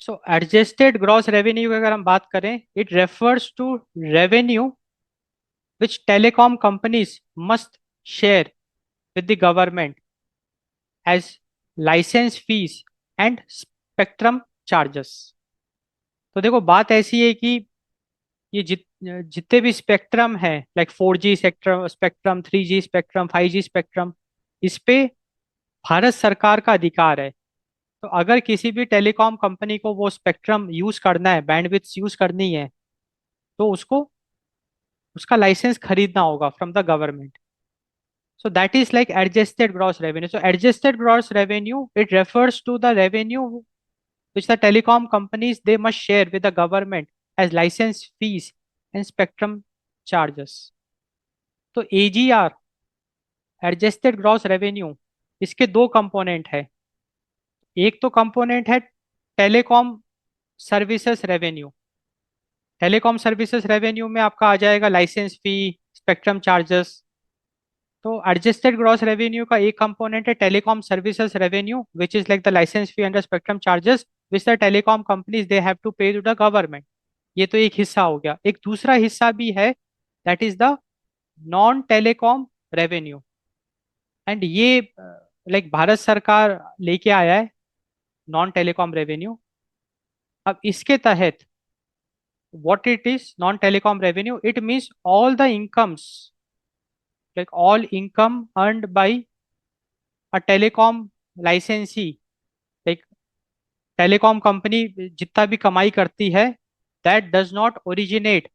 सो adjusted gross revenue की अगर हम बात करें, it refers to revenue which telecom companies must share with the government as license fees and spectrum charges। तो देखो बात ऐसी है कि ये जितने भी स्पेक्ट्रम है, like 4G spectrum spectrum 3G spectrum 5G spectrum, इस पे भारत सरकार का अधिकार है। तो अगर किसी भी टेलीकॉम कंपनी को वो स्पेक्ट्रम यूज करना है, बैंडविड्थ यूज करनी है, तो उसको उसका लाइसेंस खरीदना होगा from the government. So that is like adjusted gross revenue. So adjusted gross revenue, it refers to the revenue which the telecom companies they must share with the government as license fees and spectrum charges। तो AGR, adjusted gross revenue, इसके दो component है। एक तो component है telecom services revenue. Telecom services revenue में आपका आ जाएगा लाइसेंस फी, स्पेक्ट्रम चार्जेस। तो एडजस्टेड ग्रॉस रेवेन्यू का एक कंपोनेंट है telecom services revenue which is like the licence fee and the spectrum charges which the telecom companies they have to pay to the government. ये तो एक हिस्सा हो गया। एक दूसरा हिस्सा भी है, that is the non telecom revenue. And ये लाइक भारत सरकार लेके आया है नॉन टेलीकॉम रेवेन्यू। अब इसके तहत what it is non telecom revenue, it means all the incomes, like all income earned bye a telecom लाइसेंसी। लाइक टेलीकॉम कंपनी जितना भी कमाई करती है, that does not originate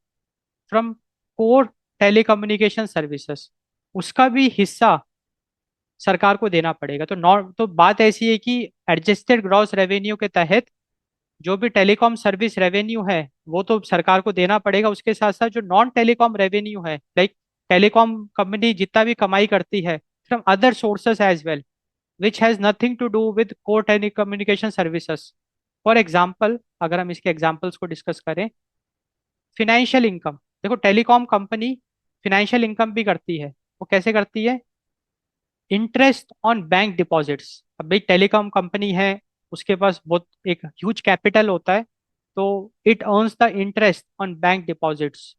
from core telecommunication services, उसका भी हिस्सा सरकार को देना पड़ेगा। तो नॉट तो बात ऐसी है कि एडजस्टेड ग्रॉस रेवेन्यू के तहत जो भी टेलीकॉम सर्विस रेवेन्यू है वो तो सरकार को देना पड़ेगा। उसके साथ साथ जो नॉन टेलीकॉम रेवेन्यू है, लाइक टेलीकॉम कंपनी जितना भी कमाई करती है from other sources as well, which has nothing to do with core telecommunication services. For example, अगर हम इसके एग्जाम्पल्स को डिस्कस करें, फिनेंशियल इनकम। देखो टेलीकॉम कंपनी फिनेंशियल इनकम भी करती है। वो कैसे करती है? Interest on bank deposits. अब भाई टेलीकॉम कंपनी है, उसके पास बहुत एक ह्यूज कैपिटल होता है, तो it earns the interest on bank deposits,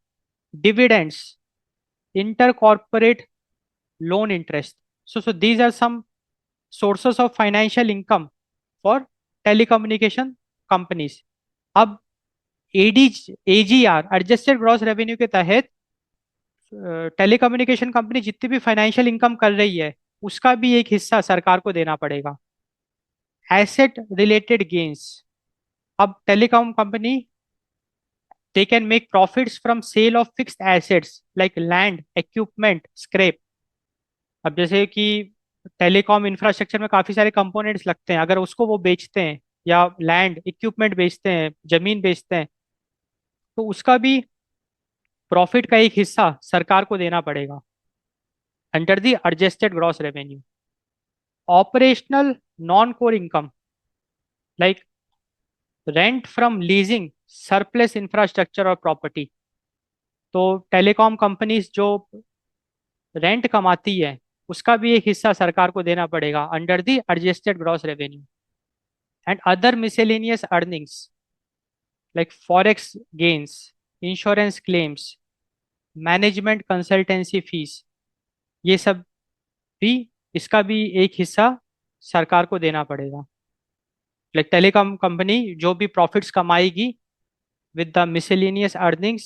dividends, inter corporate loan interest. so these are some sources of financial income for telecommunication companies। अब AD AGR adjusted gross revenue के तहत टेलीकम्युनिकेशन कंपनी जितनी भी financial income कर रही है, उसका भी एक हिस्सा सरकार को देना पड़ेगा। Asset related gains. अब telecom company they can make profits from sale of fixed assets like land, equipment, scrap. अब जैसे कि टेलीकॉम इंफ्रास्ट्रक्चर में काफी सारे कंपोनेंट्स लगते हैं, अगर उसको वो बेचते हैं या लैंड इक्विपमेंट बेचते हैं, जमीन बेचते हैं, तो उसका भी प्रॉफिट का एक हिस्सा सरकार को देना पड़ेगा under the adjusted gross revenue. Operational non core income, like rent from leasing surplus infrastructure और प्रॉपर्टी। तो टेलीकॉम कंपनीज जो रेंट कमाती है, उसका भी एक हिस्सा सरकार को देना पड़ेगा under the adjusted gross revenue. And other miscellaneous earnings like forex gains, insurance claims, management consultancy fees, ये सब भी, इसका भी एक हिस्सा सरकार को देना पड़ेगा। लाइक टेलीकॉम कंपनी जो भी profits कमाएगी with the miscellaneous earnings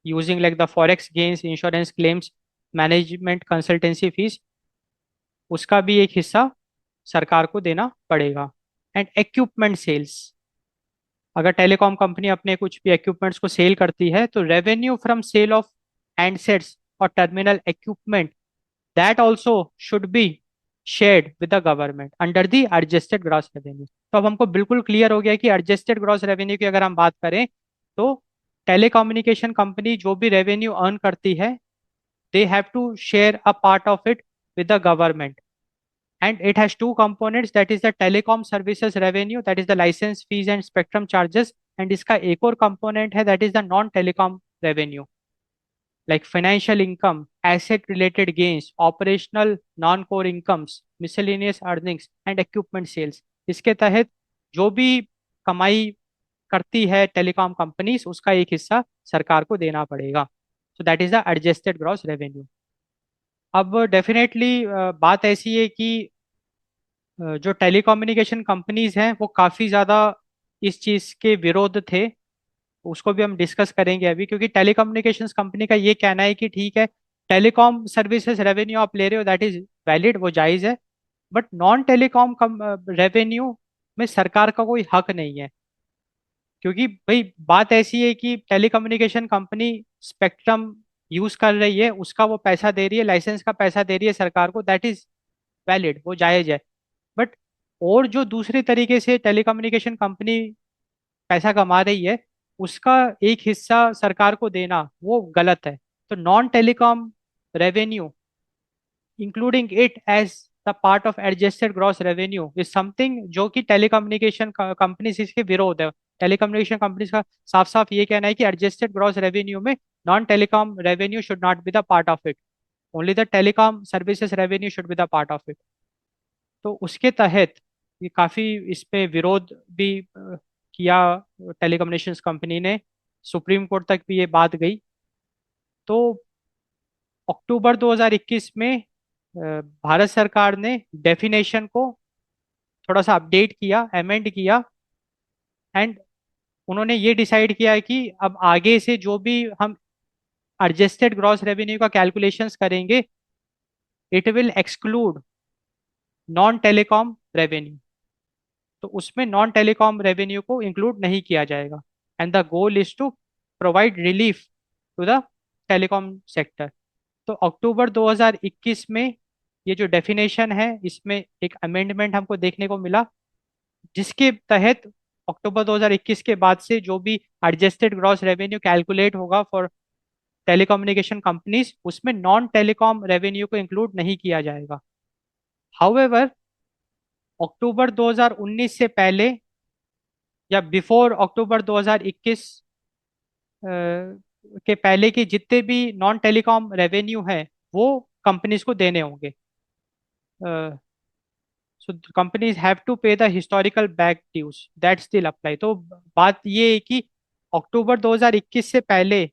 using like the forex gains, insurance claims, management consultancy fees, उसका भी एक हिस्सा सरकार को देना पड़ेगा। एंड इक्विपमेंट सेल्स, अगर टेलीकॉम कंपनी अपने कुछ भी इक्विपमेंट्स को सेल करती है, तो revenue from sale of handsets और terminal equipment, that also should be shared with the government under the adjusted gross revenue. तो अब हमको बिल्कुल क्लियर हो गया कि एडजस्टेड ग्रॉस रेवेन्यू की अगर हम बात करें, तो टेलीकम्युनिकेशन कंपनी जो भी रेवेन्यू अर्न करती है, they have to share a part of it with the government, and it has two components, that is the telecom services revenue, that is the license fees and spectrum charges, and इसका एक और component है, that is the non telecom revenue like financial income, asset related gains, operational non core incomes, miscellaneous earnings and equipment sales। इसके तहत जो भी कमाई करती है टेलीकॉम कंपनीज, उसका एक हिस्सा सरकार को देना पड़ेगा। So that is the adjusted gross revenue. अब डेफिनेटली बात ऐसी है कि जो टेलीकम्युनिकेशन कंपनीज हैं वो काफ़ी ज़्यादा इस चीज़ के विरोध थे। उसको भी हम डिस्कस करेंगे अभी, क्योंकि टेलीकम्युनिकेशंस कंपनी का ये कहना है कि ठीक है, टेलीकॉम सर्विसेज रेवेन्यू आप ले रहे हो, दैट इज वैलिड, वो जायज़ है, बट नॉन टेलीकॉम रेवेन्यू में सरकार का कोई हक नहीं है। क्योंकि भाई बात ऐसी है कि टेलीकम्युनिकेशन कंपनी स्पेक्ट्रम यूज कर रही है, उसका वो पैसा दे रही है, लाइसेंस का पैसा दे रही है सरकार को, दैट इज वैलिड, वो जायज है। बट और जो दूसरे तरीके से टेलीकम्युनिकेशन कंपनी पैसा कमा रही है, उसका एक हिस्सा सरकार को देना वो गलत है। तो non telecom revenue including it as the part of adjusted gross revenue is something जो कि टेलीकम्युनिकेशन कंपनीज इसके विरोध है। टेलीकम्युनिकेशन कंपनीज का साफ साफ ये कहना है कि एडजस्टेड ग्रॉस रेवेन्यू में non telecom revenue should not be the part of it, only the telecom services revenue should be the part of it. तो उसके तहत ये काफ़ी इस पे विरोध भी किया टेलीकम्युनिकेशंस कंपनी ने, सुप्रीम कोर्ट तक भी ये बात गई। तो अक्टूबर 2021 में भारत सरकार ने डेफिनेशन को थोड़ा सा अपडेट किया, अमेंड किया, एंड उन्होंने ये डिसाइड किया है कि अब आगे से जो भी हम एडजस्टेड ग्रॉस रेवेन्यू का कैलकुलेशंस करेंगे, it will exclude non telecom revenue. तो उसमें नॉन टेलीकॉम रेवेन्यू को इंक्लूड नहीं किया जाएगा, and the goal is to provide relief to the telecom sector. तो अक्टूबर 2021 में ये जो डेफिनेशन है, इसमें एक अमेंडमेंट हमको देखने को मिला, जिसके तहत अक्टूबर 2021 के बाद से जो भी एडजस्टेड ग्रॉस रेवेन्यू कैलकुलेट होगा फॉर टेलीकम्युनिकेशन कंपनीज, उसमें नॉन टेलीकॉम रेवेन्यू को इंक्लूड नहीं किया जाएगा। हाउएवर अक्टूबर 2019 से पहले या बिफोर अक्टूबर 2021 के पहले के जितने भी नॉन टेलीकॉम रेवेन्यू है वो कंपनीज को देने होंगे। So companies have to pay the historical back dues that still apply. तो बात ये है कि अक्टूबर 2021 से पहले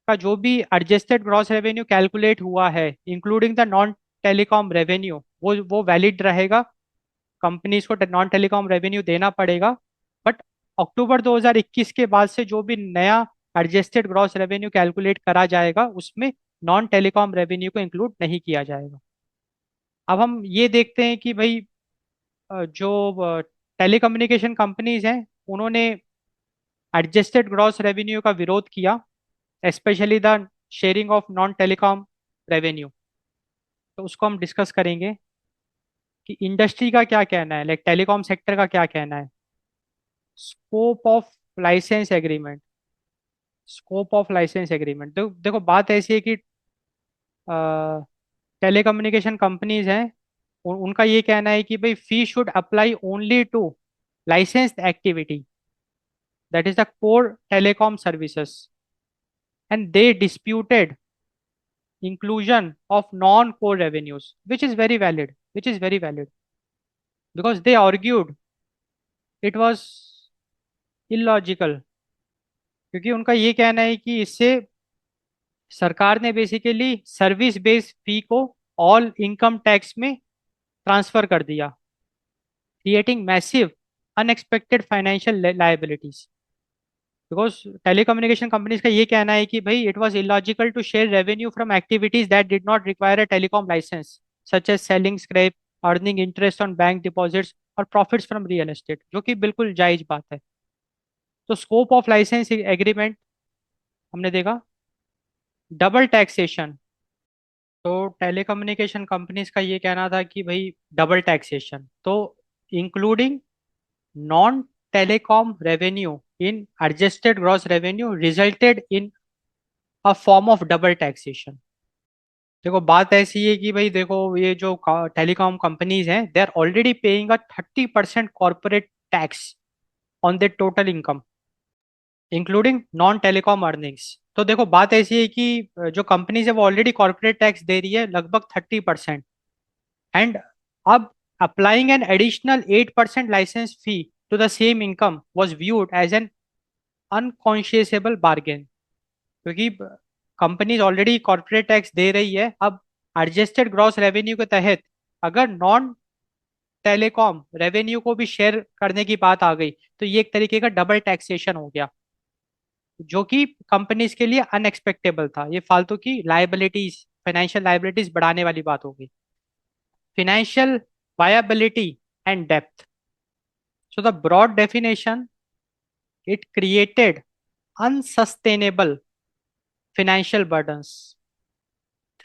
का जो भी एडजस्टेड ग्रॉस रेवेन्यू कैलकुलेट हुआ है including the non telecom revenue, वो वैलिड रहेगा, कंपनीज को नॉन टेलीकॉम रेवेन्यू देना पड़ेगा। बट अक्टूबर 2021 के बाद से जो भी नया एडजस्टेड ग्रॉस रेवेन्यू कैलकुलेट करा जाएगा, उसमें नॉन टेलीकॉम रेवेन्यू को इंक्लूड नहीं किया जाएगा। अब हम ये देखते हैं कि भाई जो टेलीकम्युनिकेशन कंपनीज हैं, उन्होंने एडजस्टेड ग्रॉस रेवेन्यू का विरोध किया, specially the sharing of non telecom revenue. तो उसको हम डिस्कस करेंगे कि इंडस्ट्री का क्या कहना है, लाइक टेलीकॉम सेक्टर का क्या कहना है। Scope of licence agreement, scope of licence agreement, देखो बात ऐसी है कि टेलीकम्युनिकेशन कंपनीज हैं, उनका ये कहना है कि भाई fee should apply only to licensed activity, that is the core telecom services, and they disputed inclusion of non-core revenues, which is very valid, which is very valid, because they argued it was illogical। क्योंकि उनका ये कहना है कि इससे सरकार ने basically service based fee को ऑल इनकम टैक्स में ट्रांसफर कर दिया, creating massive unexpected financial liabilities. Because telecommunication companies का ये कहना है कि भाई it was illogical to share revenue from activities that did not require a telecom licence, such as selling scrap, earning interest on bank deposits और profits from real estate, जो कि बिल्कुल जायज बात है। तो स्कोप ऑफ लाइसेंस एग्रीमेंट हमने देखा। डबल टैक्सेशन, तो टेलीकम्युनिकेशन कंपनीज का ये कहना था कि भाई डबल टैक्सेशन, तो including non telecom revenue in adjusted gross revenue resulted in a form of double taxation। देखो बात ऐसी है कि भाई देखो, ये जो टेलीकॉम कंपनीज हैं, they are already paying a 30% corporate tax on the total income including non telecom earnings. तो देखो बात ऐसी है कि जो कंपनीज है वो ऑलरेडी कॉर्पोरेट टैक्स दे रही है लगभग 30%, एंड अब applying an additional 8% licence fee to the same income was viewed as an unconscionable bargain, क्योंकि कंपनीज ऑलरेडी कॉर्पोरेट टैक्स दे रही है। अब एडजस्टेड ग्रॉस रेवेन्यू के तहत अगर नॉन टेलीकॉम रेवेन्यू को भी शेयर करने की बात आ गई तो ये एक तरीके का डबल टैक्सेशन हो गया, जो कि कंपनीज के लिए अनएक्सपेक्टेबल था। ये फालतू की लाइबिलिटीज, फाइनेंशियल लाइबिलिटीज बढ़ाने वाली बात हो गई। financial viability and depth. So the broad definition, it created unsustainable financial burdens,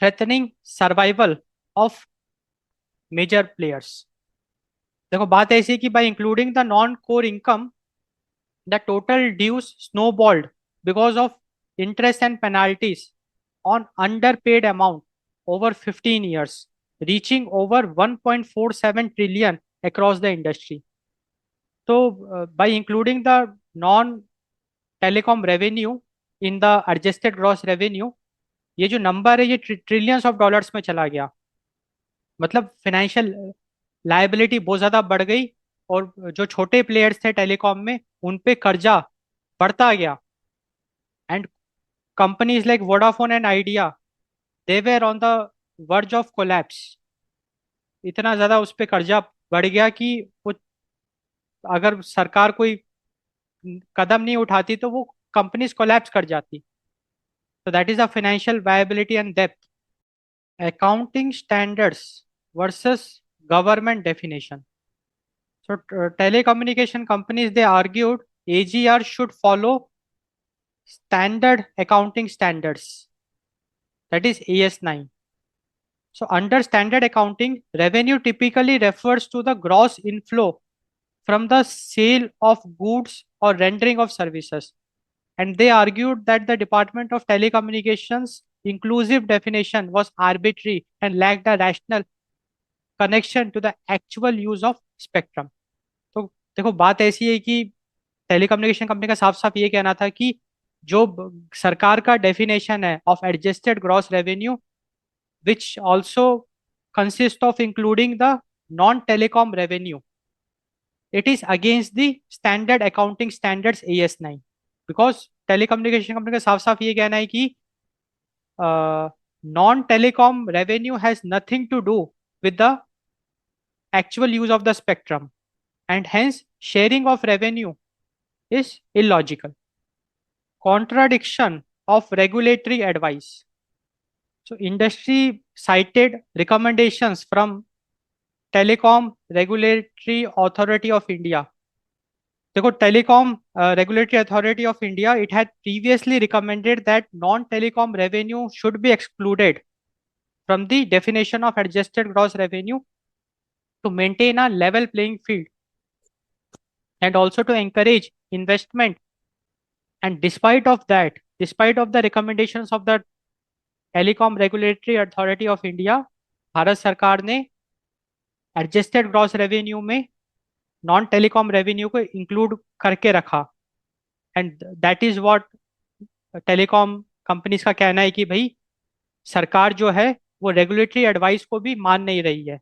threatening survival of major players. देखो बात ऐसी है कि by including the non-core income, the total dues snowballed because of interest and penalties on underpaid amount over 15 years, reaching over 1.47 trillion across the industry. So, by including the non-telecom revenue in the adjusted gross revenue, ये जो number है ये trillions of dollars में चला गया। मतलब financial liability बहुत ज़्यादा बढ़ गई, और जो छोटे प्लेयर्स थे टेलीकॉम में उन पे कर्जा बढ़ता गया। And companies like Vodafone and idea, they were on the verge of collapse. इतना ज़्यादा उस पे कर्जा बढ़ गया कि वो, अगर सरकार कोई कदम नहीं उठाती तो वो कंपनीज कोलैप्स कर जाती। So that is the financial viability and depth. Accounting standards versus government definition. So telecommunication companies, they argued AGR should follow standard accounting standards, that is AS9. So under standard accounting, revenue typically refers to the gross inflow from the sale of goods or rendering of services. And they argued that the Department of Telecommunications inclusive definition was arbitrary and lacked a rational connection to the actual use of spectrum. तो देखो बात ऐसी है कि telecommunication company का साफ साफ ये कहना था कि जो सरकार का डेफिनेशन है of adjusted gross revenue, which also consist of including the non telecom revenue, it is against the standard accounting standards AS9, because telecommunication company का साफ साफ ये कहना है कि non telecom revenue has nothing to do with the actual use of the spectrum, and hence sharing of revenue is illogical. Contradiction of regulatory advice. So industry cited recommendations from Telecom Regulatory Authority of India. देखो telecom regulatory authority of India, it had previously recommended that non telecom revenue should be excluded from the definition of adjusted gross revenue to maintain a level playing field and also to encourage investment. And despite of the recommendations of the telecom regulatory authority of India, Bharat सरकार ने adjusted gross revenue में non telecom revenue को include करके रखा। And that is what telecom companies का कहना है कि भाई सरकार जो है वो रेगुलेटरी एडवाइस को भी मान नहीं रही है।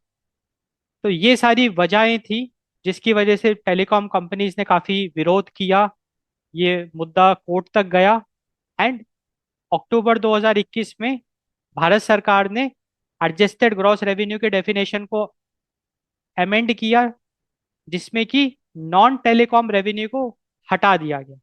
तो ये सारी वजहें थी जिसकी वजह से टेलीकॉम कंपनीज ने काफ़ी विरोध किया, ये मुद्दा कोर्ट तक गया। एंड अक्टूबर 2021 में भारत सरकार ने एडजस्टेड ग्रॉस रेवेन्यू के डेफिनेशन को अमेंड किया, जिसमें कि नॉन टेलीकॉम रेवेन्यू को हटा दिया गया।